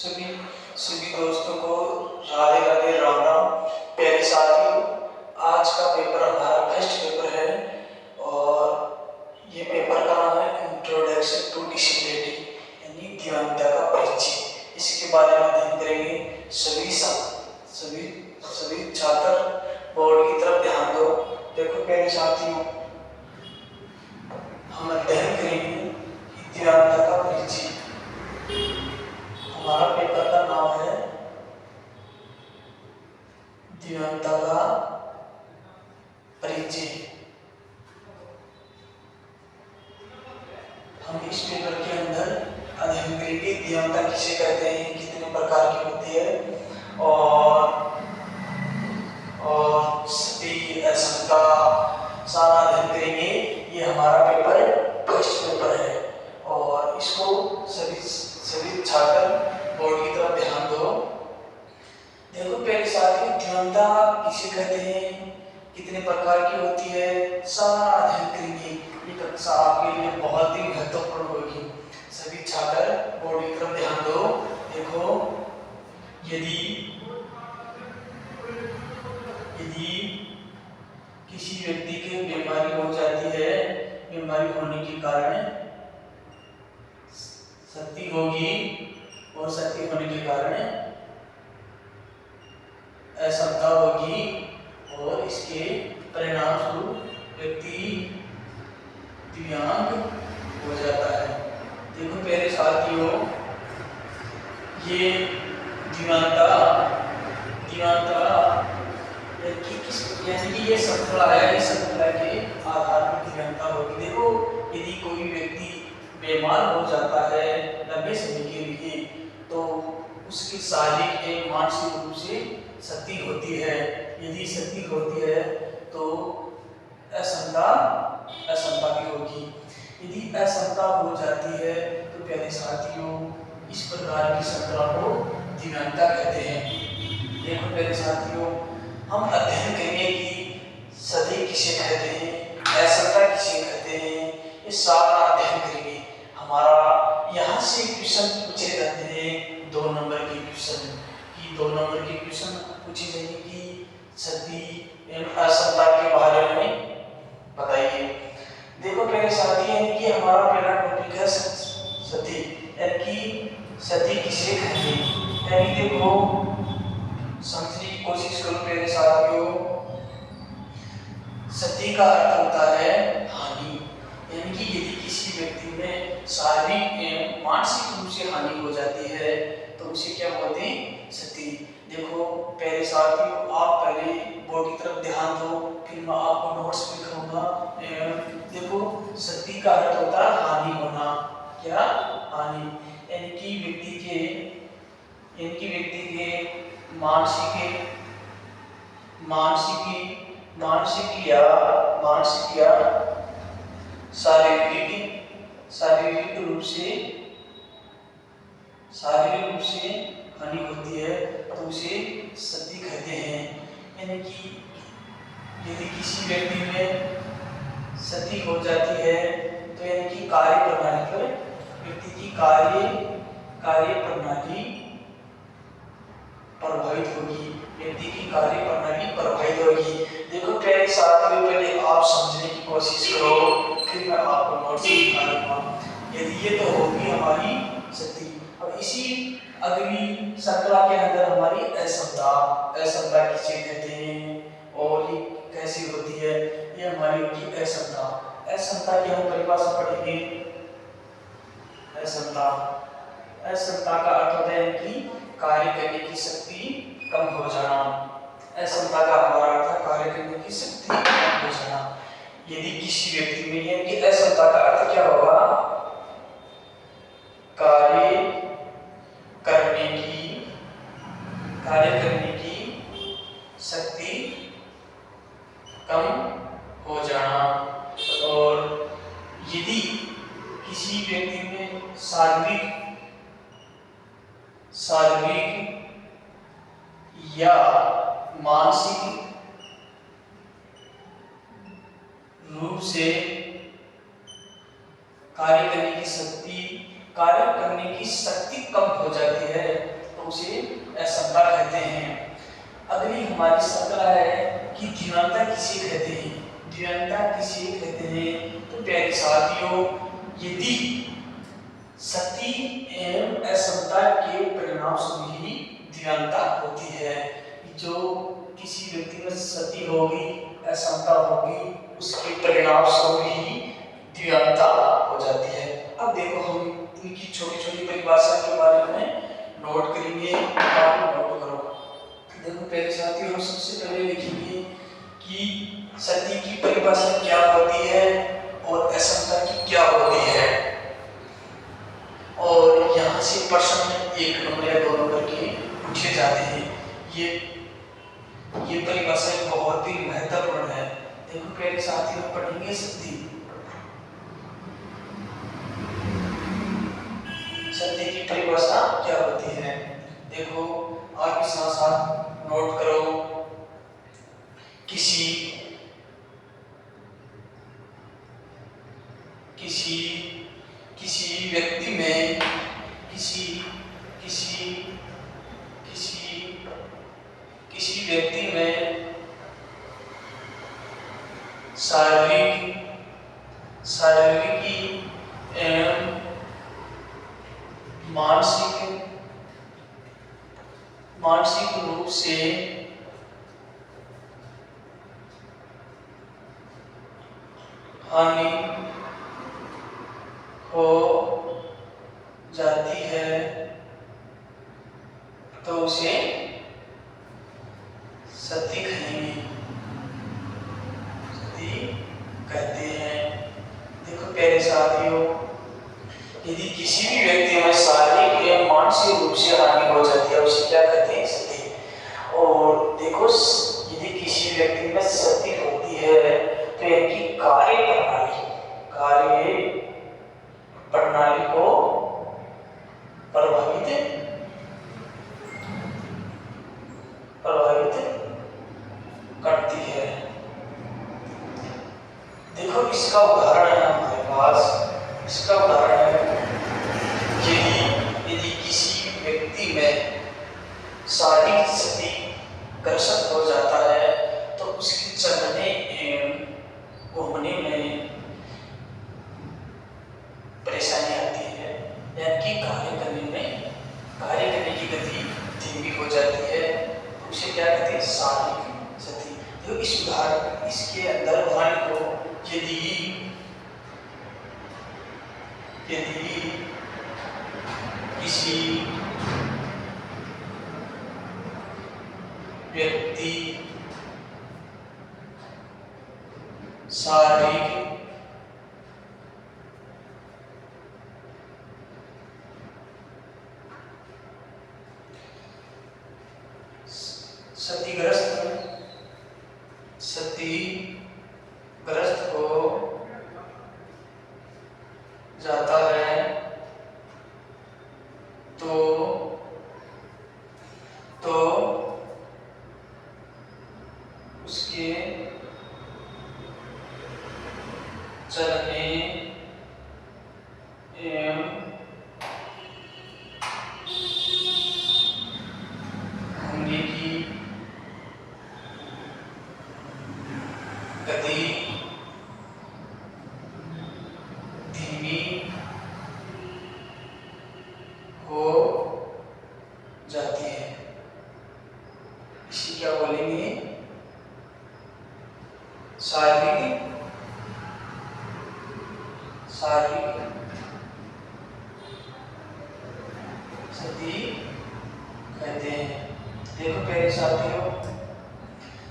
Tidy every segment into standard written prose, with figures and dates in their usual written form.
सभी सभी दोस्तों को राधे राधे राम राम। प्यारे साथियों, आज का पेपर हमारा फर्स्ट पेपर है और ये पेपर का नाम है इंट्रोडक्शन टू डिसेबिलिटी यानी दिव्यांगता का परिचय। इसके बारे में अध्ययन करेंगे। सभी सभी छात्र बोर्ड की तरफ ध्यान दो। देखो प्यारे साथियों, हम अध्ययन करेंगे दिव्यांगता का परिचय। हमारा पेपर का नाम है दिव्यांगता का परिचय। हम इस पेपर के अंदर अध्ययन करेंगे दिव्यांगता किसे कहते हैं, कितने प्रकार की होती है और सती असमता सारा अध्ययन करेंगे। ये हमारा पेपर फर्स्ट पेपर है और इसको सभी छात्र बोर्ड की तरफ ध्यान दो। देखो पहले साथियों, दिव्यांगता किसे कहते हैं, कितने प्रकार की होती है, सारा अध्ययन करेंगे। ये कक्षा आपके लिए बहुत ही महत्वपूर्ण होगी। सभी छात्र बोर्ड की तरफ ध्यान दो। देखो, यदि किसी व्यक्ति के बीमारी हो जाती है, बीमारी होने के कारण शक्ति होगी और शक्ति होने के कारण असमता होगी और इसके परिणाम स्वरूप व्यक्ति दिव्यांग हो जाता है। देखो प्यारे साथियों, ये दिव्यांगता यानी कि ये श्रृंखला है, इस श्रृंखला के आधार पर दिव्यांगता होगी। देखो, यदि कोई व्यक्ति बीमार हो जाता है लंबे समय के लिए, तो उसकी शारीरिक एवं मानसिक रूप से शक्ति होती है। यदि शक्ति होती है तो असमता भी होगी। यदि असमता हो जाती है तो प्यारे साथियों, इस प्रकार की श्रृंखला को दिव्यांगता कहते हैं। देखो प्यारे साथियों, हम अध्ययन करेंगे कि सती किसे कहते हैं, असमता किसे कहते हैं, ये सारा अध्ययन करेंगे। हमारा यहाँ से क्वेश्चन पूछे जाते हैं 2 नंबर के क्वेश्चन की 2 नंबर के क्वेश्चन पूछे जाएंगे कि सती एवं असमता के बारे में बताइए। देखो प्यारे साथी, यानी कि हमारा पहला टॉपिक है सती, यानी कि सती किसे कहते हैं। यानी देखो, समझने की कोशिश करो प्यारे साथियों। सती का अर्थ होता है हानि, यानी कि यदि किसी व्यक्ति में शारीरिक एवं मानसिक रूप से हानि हो जाती है तो उसे क्या बोलते हैं, सती। देखो प्यारे साथियों, आप पहले बोर्ड की तरफ ध्यान दो, फिर मैं आपको नोट्स में लिखूंगा। देखो, सती का अर्थ होता है हानि होना। क्या हानि, यानी कि व्यक्ति के मानसिक या शारीरिक रूप से हानि होती है तो उसे सती कहते हैं। यानी कि यदि किसी व्यक्ति में सती हो जाती है तो यानी कि कार्य प्रणाली पर व्यक्ति की कार्य प्रणाली प्रभावित होगी, व्यक्ति की कार्य प्रणाली प्रभावित होगी। देखो प्यारे साथियों, पहले आप समझने की कोशिश करो, फिर मैं आपको नोट्स दिखा दूंगा। यदि ये तो होगी हमारी सती। अब इसी अगली श्रृंखला के अंदर हमारी असमता किसे कहते हैं और ये कैसी होती है, ये हमारी होगी असमता की हम परिभाषा पढ़ेंगे। असमता का अर्थ होता है कि कार्य करने की शक्ति कम हो जाना। असमता का हमारा अर्थ है कार्य करने की शक्ति कम हो जाना। यदि किसी व्यक्ति में यानी कि असमता का अर्थ क्या होगा, कार्य करने की शक्ति कम हो जाना। और यदि किसी व्यक्ति में शारीरिक या मानसिक रूप से कार्य करने की शक्ति कार्य करने की शक्ति कम हो जाती है तो उसे अक्षमता कहते हैं। अगली हमारी श्रृंखला है कि दीनता किसे कहते हैं। दीनता किसे कहते हैं? तो प्यारे साथियों, यदि सती एवं अक्षमता के परिणाम स्वरूप ही दीनता होती है। जो किसी व्यक्ति में सती होगी, अक्षमता होगी, उसके परिणाम स्वरूप ही दीनता हो जाती है। अब देखो हम इनकी छोटी छोटी परिभाषा के बारे में नोट करेंगे, आप नोट करो। देखो पहले साथियों, हम सबसे पहले लिखेंगे कि सती की परिभाषा क्या होती है और अक्षमता की क्या होती है। और यहाँ से प्रश्न 1 नंबर या 2 नंबर के पूछे जाते हैं। ये परिभाषा बहुत ही महत्वपूर्ण है। देखो पहले साथियों, पढ़ेंगे सती। सती की परिभाषा क्या होती है? देखो आप इस साथ नोट करो। किसी व्यक्ति में किसी व्यक्ति में शारीरिक एवं मानसिक रूप से हानि हो जाती है तो उसे सती कहते हैं। देखो प्यारे साथियों, यदि किसी भी व्यक्ति में शारीरिक या मानसिक रूप से हानि हो जाती है उसे क्या कहते हैं? सती। और देखो यदि किसी व्यक्ति में सती होती है तो इनकी कार्य प्रणाली को प्रभावित करती है। देखो इसका उदाहरण है हमारे पास। इसका उदाहरण है यदि किसी व्यक्ति में शारीरिक सती ग्रस्त हो जाता है तो उसके चलने एवं घूमने में परेशानी आती है, यानी कार्य करने की गति धीमी हो जाती है। उसे क्या कहते हैं? शारीरिक सती। तो इस उदाहरण इसके अंदर उदाहरण को यदि किसी व्यक्ति शारीरिक सतीग्रस्त हो जाता है तो उसके चलने एवं घूमने की गति धीमी हो जाती है। इसे क्या बोलेंगे? शारीरिक सती कहते हैं। देखो प्यारे साथियों,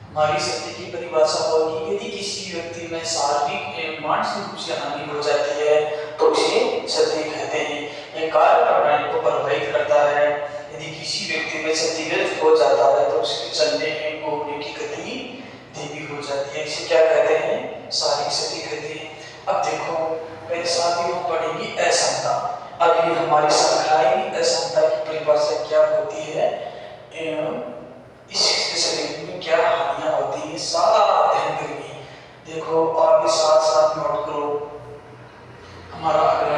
हमारी सती की परिभाषा होगी यदि किसी व्यक्ति में शारीरिक एवं मानसिक रूप से हानि हो जाती है तो उसे सती कहते हैं। यह कार्य प्रणाली को प्रभावित करता है। यदि किसी व्यक्ति में सतीग्रस्त हो जाता है तो उसके चलने एवं घूमने की गति धीमी हो जाती है। इसे क्या कहते हैं? शारीरिक सती कहते हैं। अब देखो मेरे साथ ही हम पढ़ेंगे अक्षमता। अभी हमारी श्रृंखलाएं अक्षमता की परिभाषा क्या होती है एवं इसके शरीर में क्या हानियां होती है, सारा अध्ययन करेंगे। देखो आप भी साथ साथ नोट करो। हमारा अगला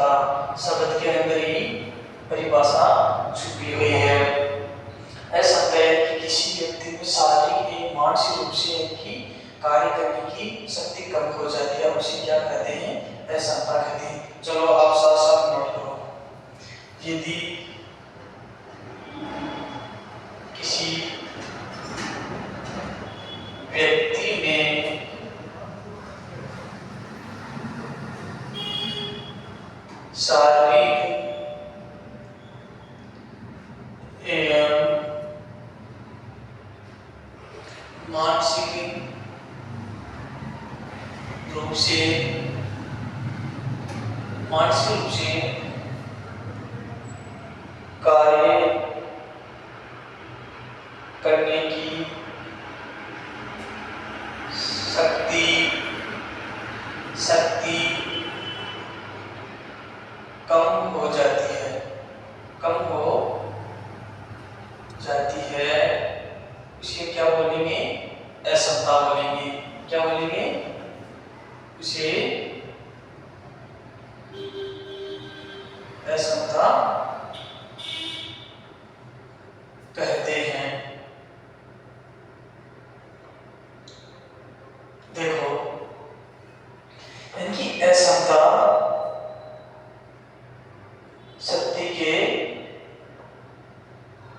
असमता शब्द के अंदर ही परिभाषा छुपी हुई है। असमता कि किसी व्यक्ति में शारीरिक एवं मानसिक रूप से इनकी कार्य करने की शक्ति कम हो जाती है, उसे क्या कहते हैं? असमता कहते हैं। चलो आप साथ साथ नोट करो। यदि किसी व्यक्ति में शारीरिक एवं मानसिक रूप से कार्य करने की शक्ति कम हो जाती है, उसे क्या बोलेंगे? असमता बोलेंगे। क्या बोलेंगे? उसे असमता कहते हैं। देखो, इनकी असमता शक्ति के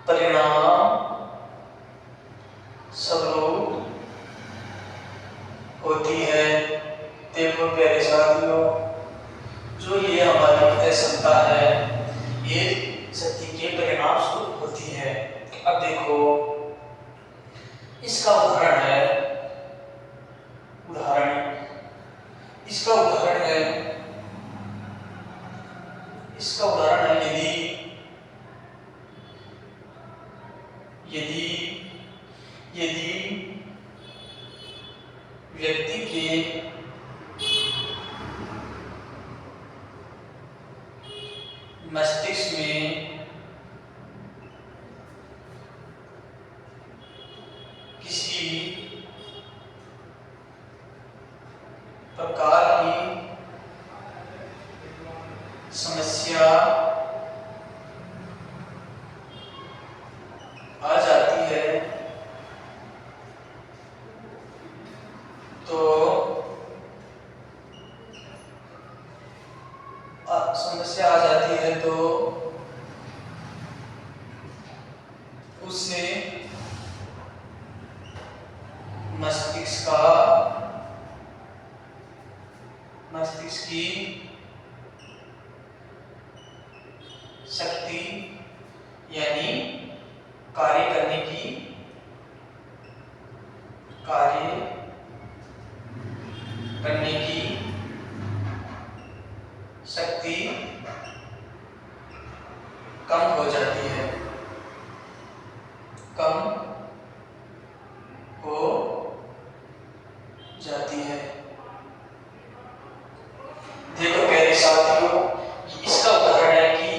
परिणाम स्वरूप होती है। देखो प्यारे साथियों, जो ये हमारी असमता है, ये शक्ति के परिणाम स्वरूप होती है। अब देखो, इसका उदाहरण है यदि व्यक्ति के मस्तिष्क में किसी प्रकार की समस्या आ जाती है, तो उससे मस्तिष्क की शक्ति यानी कार्य करने की शक्ति कम हो जाती है। देखो प्यारे साथियों, इसका उदाहरण है कि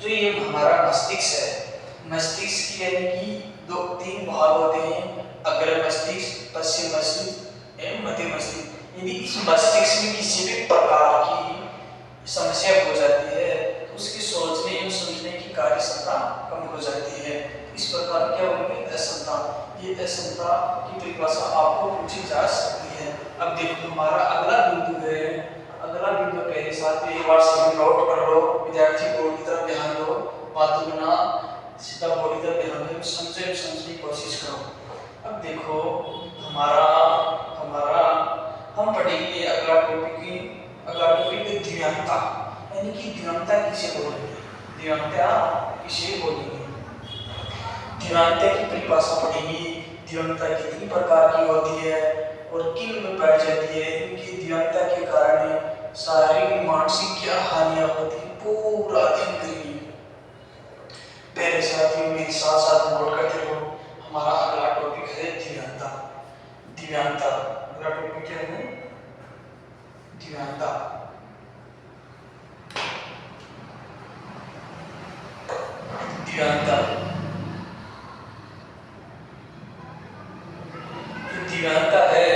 जो ये हमारा मस्तिष्क की यानी कि 2-3 भाग होते हैं, अग्र मस्तिष्क, पश्चिम मस्तिष्क एवं मध्य मस्तिष्क। यदि इस मस्तिष्क में किसी भी प्रकार की समस्या हो जाती है, तो उसकी सोचने एवं समझने की कार्य क्षमता कम हो जाती है। इस प्रकार क्या होगी? असमता। ये असमता की परिभाषा आपको पूछी जा सकती है। अब देखो, हमारा अगला बिंदु पहले साथ एक बार सभी नोट कर लो। विद्यार्थी बोर्ड की तरफ ध्यान दो, बातों में ना सीधा बोर्ड की तरफ ध्यान दो, समझने की कोशिश करो। अब देखो, हम पढ़ेंगे अगला टॉपिक दिव्यांगता, यानी कि दिव्यांगता किसे बोलेंगे? दिव्यांगता की परिभाषा पढ़ेंगे। दिव्यांगता कितनी प्रकार की होती है और किन में पाई जाती है? इनकी दिव्यांगता के कारण शारीरिक मानसिक क्या हानियां होती है, पूरा अध्ययन करेंगे। पहले साथियों मेरे साथ साथ नोट करते रहो। हमारा अगला टॉपिक है दिव्यांगता। अगला टॉपिक क्या है? दिव्यांगता। दिव्यांगता है,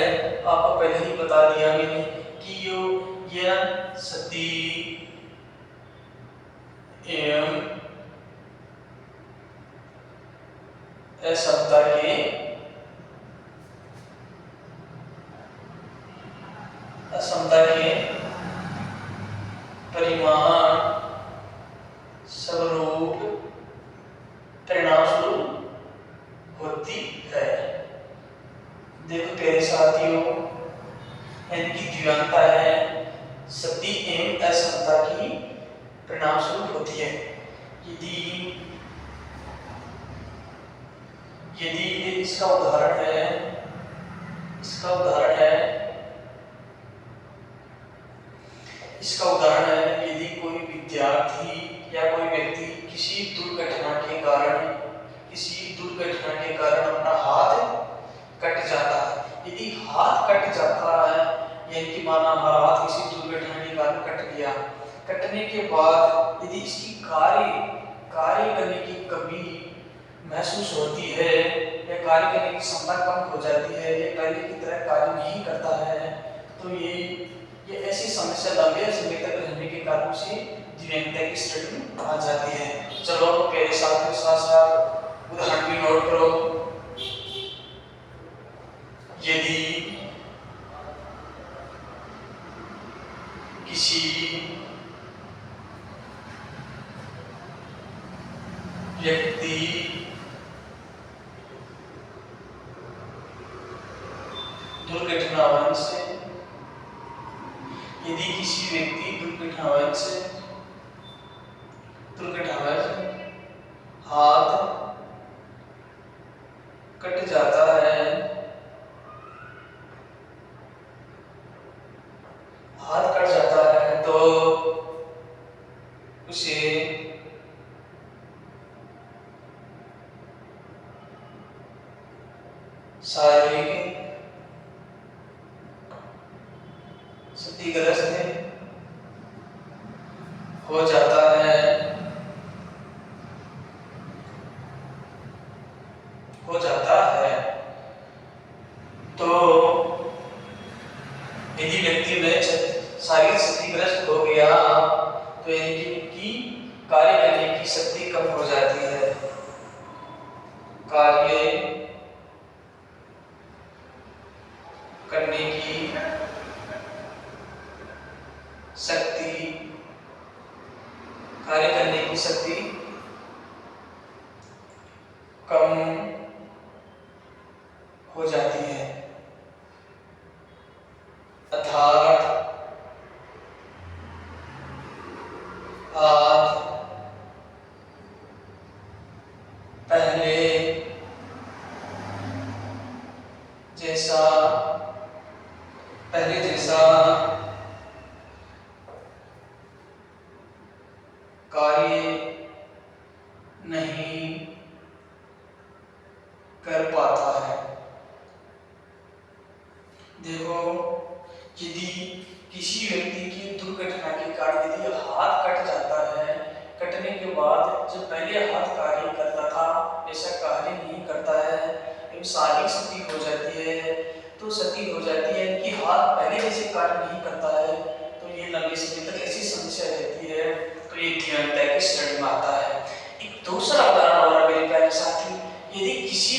आपको पहले ही बता दिया मैंने कि यह शक्ति एवं असमता के परिमाण स्वरूप परिणाम स्वरूप होती है। देखो प्यारे साथियों, इनकी द्विआंता है सती एवं असमता की परिणाम स्वरूप होती है। यदि यदि इसका उदाहरण है यदि कोई विद्यार्थी या कोई व्यक्ति किसी दुर्घटना के कारण अपना हाथ कट जाता है। यदि हाथ कट जाता है, यानी कि माना हमारा हाथ किसी दुर्घटना के कारण कट गया, कटने के बाद यदि इसकी कार्य करने की कमी महसूस होती है या कार्य करने की क्षमता कम हो जाती है या पहले की तरह कार्य नहीं करता है, तो ये ऐसी समस्या लंबे समय तक रहने के कारण से द्विअंगता की श्रेणी में आ जाती है। चलो प्यारे साथियों, साथ उदाहरण भी नोट करो। यदि किसी व्यक्ति दुर्घटनावश हाथ कट जाता है, तो उसे शारीरिक क्षतिग्रस्त हो जाता है। तो यदि व्यक्ति में शारीरिक क्षतिग्रस्त हो गया, तो इनकी कार्य करने की शक्ति कम हो जाती है। कार्य करने की शक्ति कम हो जाती है। अर्थात हाथ पहले जैसा कार्य नहीं कर पाता है। देखो, यदि किसी व्यक्ति की दुर्घटना के कारण यदि हाथ कट जाता है, कटने के बाद जब पहले हाथ कार्य करता था ऐसा कार्य नहीं करता है, शारीरिक क्षति हो जाती है, कि हाथ पहले जैसे कार्य नहीं करता है, तो ये लंबे समय तक ऐसी समस्या रहती है, तो ये द्विअंगता की श्रेणी में आता है। एक दूसरा उदाहरण और मेरे प्यारे साथी, यदि किसी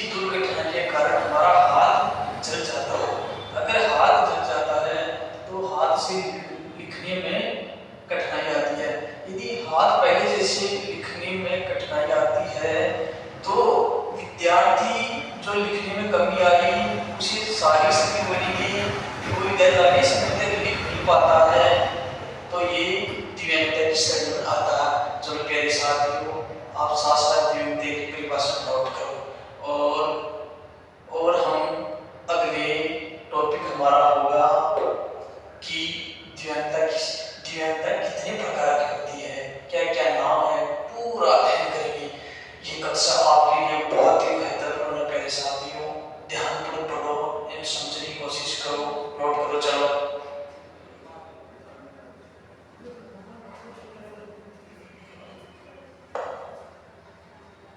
दुर्घटना के कारण हमारा हाथ जल जाता है, अगर हाथ जल जाता है तो हाथ से लिखने में कठिनाई आती है। यदि हाथ पहले जैसे लिखने में कठिनाई आती है, तो विद्यार्थी जो लिखने में कमी आई, उसे शारीरिक क्षति बनेगी, कोई लंबे समय तक लिख नहीं पाता है,